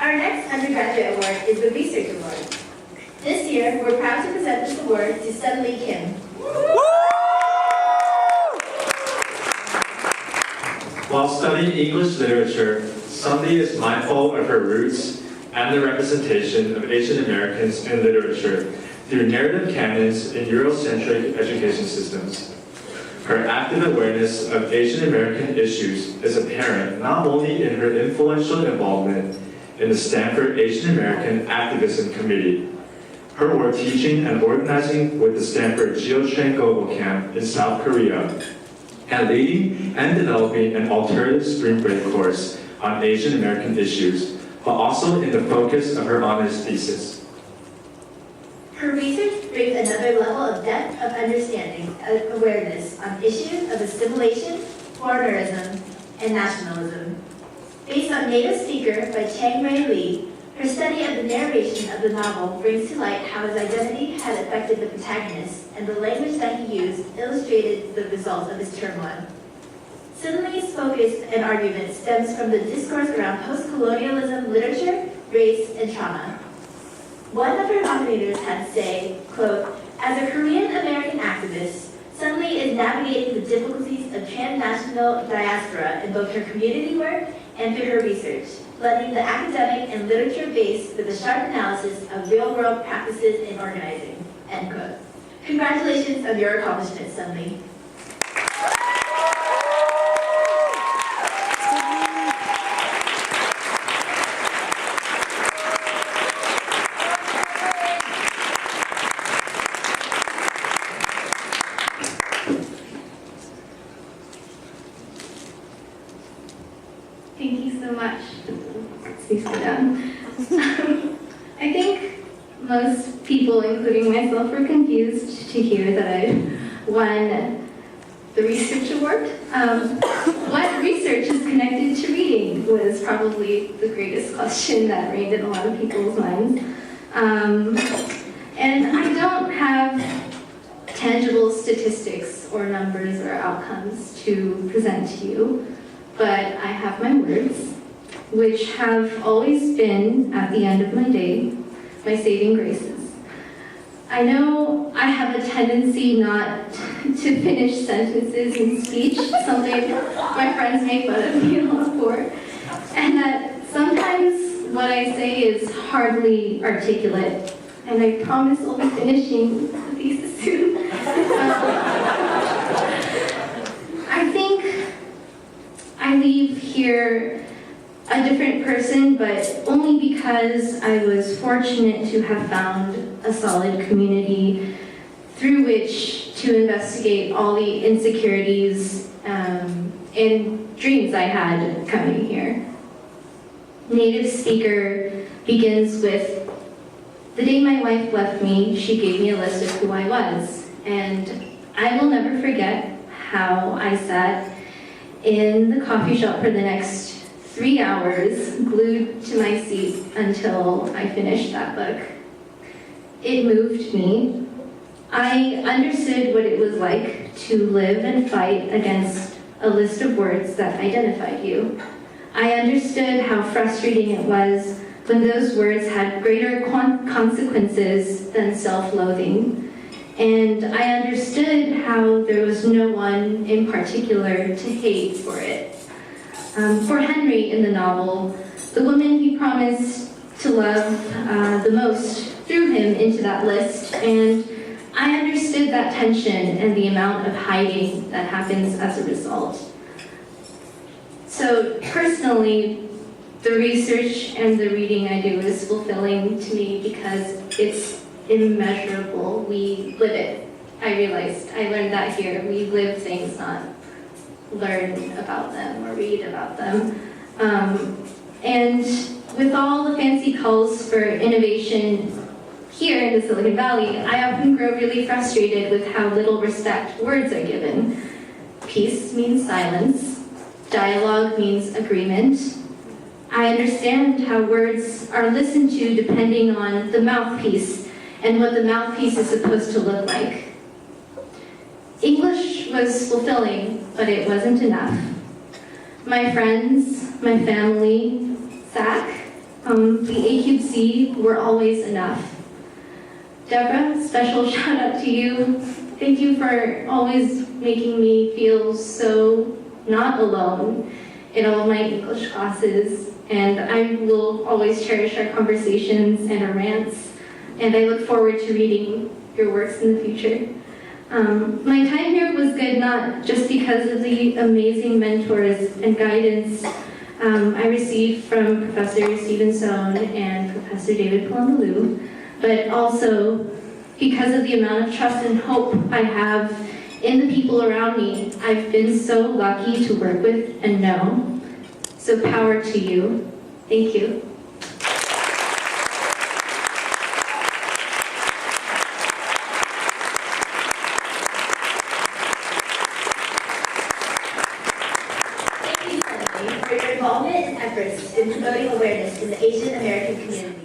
Our next undergraduate award is the Research Award. This year, we're proud to present this award to Sunli Kim. While studying English literature, Sunli is mindful of her roots and the representation of Asian Americans in literature through narrative canons in Eurocentric education systems. Her active awareness of Asian American issues is apparent not only in her influential involvement in the Stanford Asian American Activism Committee, her work teaching and organizing with the Stanford Geotrain Global Camp in South Korea, and leading and developing an alternative spring break course on Asian American issues, but also in the focus of her honors thesis. Her research brings another level of depth of understanding and awareness on issues of assimilation, foreignerism, and nationalism. Based on Native Speaker by Chang Ray Lee, her study of the narration of the novel brings to light how his identity had affected the protagonist, and the language that he used illustrated the results of his turmoil. Sunli's focus and argument stems from the discourse around post-colonialism literature, race, and trauma. One of her nominators had to say, quote, "As a Korean American activist, Sunli is navigating the difficulties of transnational diaspora in both her community work and through her research, blending the academic and literature base with a sharp analysis of real-world practices in organizing," end quote. Congratulations on your accomplishment, Sunli. Thank you so much. Please sit down. I think most people, including myself, were confused to hear that I won the research award. What research is connected to reading was probably the greatest question that reigned in a lot of people's minds. And I don't have tangible statistics or numbers or outcomes to present to you, but I have my words, which have always been, at the end of my day, my saving graces. I know I have a tendency not to finish sentences in speech, something my friends make fun of me a lot for, and that sometimes what I say is hardly articulate, and I promise I'll be finishing the thesis soon. I think I leave here a different person, but only because I was fortunate to have found a solid community through which to investigate all the insecurities and dreams I had coming here. Native Speaker begins with, "The day my wife left me, she gave me a list of who I was, and I will never forget how I sat in the coffee shop for the next 3 hours, glued to my seat until I finished that book. It moved me. I understood what it was like to live and fight against a list of words that identified you. I understood how frustrating it was when those words had greater consequences than self-loathing. And I understood how there was no one in particular to hate for it. For Henry in the novel, the woman he promised to love the most threw him into that list, and I understood that tension and the amount of hiding that happens as a result. So personally, the research and the reading I do is fulfilling to me because it's immeasurable. We live it. I learned that here. We live things, not learn about them or read about them. And with all the fancy calls for innovation here in the Silicon Valley, I often grow really frustrated with how little respect words are given. Peace means silence. Dialogue means agreement. I understand how words are listened to depending on the mouthpiece and what the mouthpiece is supposed to look like. English was fulfilling, but it wasn't enough. My friends, my family, Zach, The A cubed C were always enough. Deborah, special shout out to you. Thank you for always making me feel so not alone in all of my English classes. And I will always cherish our conversations and our rants. And I look forward to reading your works in the future. My time here was good not just because of the amazing mentors and guidance I received from Professor Stephen Sohn and Professor David Palumbo, but also because of the amount of trust and hope I have in the people around me. I've been so lucky to work with and know. So power to you. Thank you. Thank you, Sunli, for your involvement and efforts in promoting awareness in the Asian American community.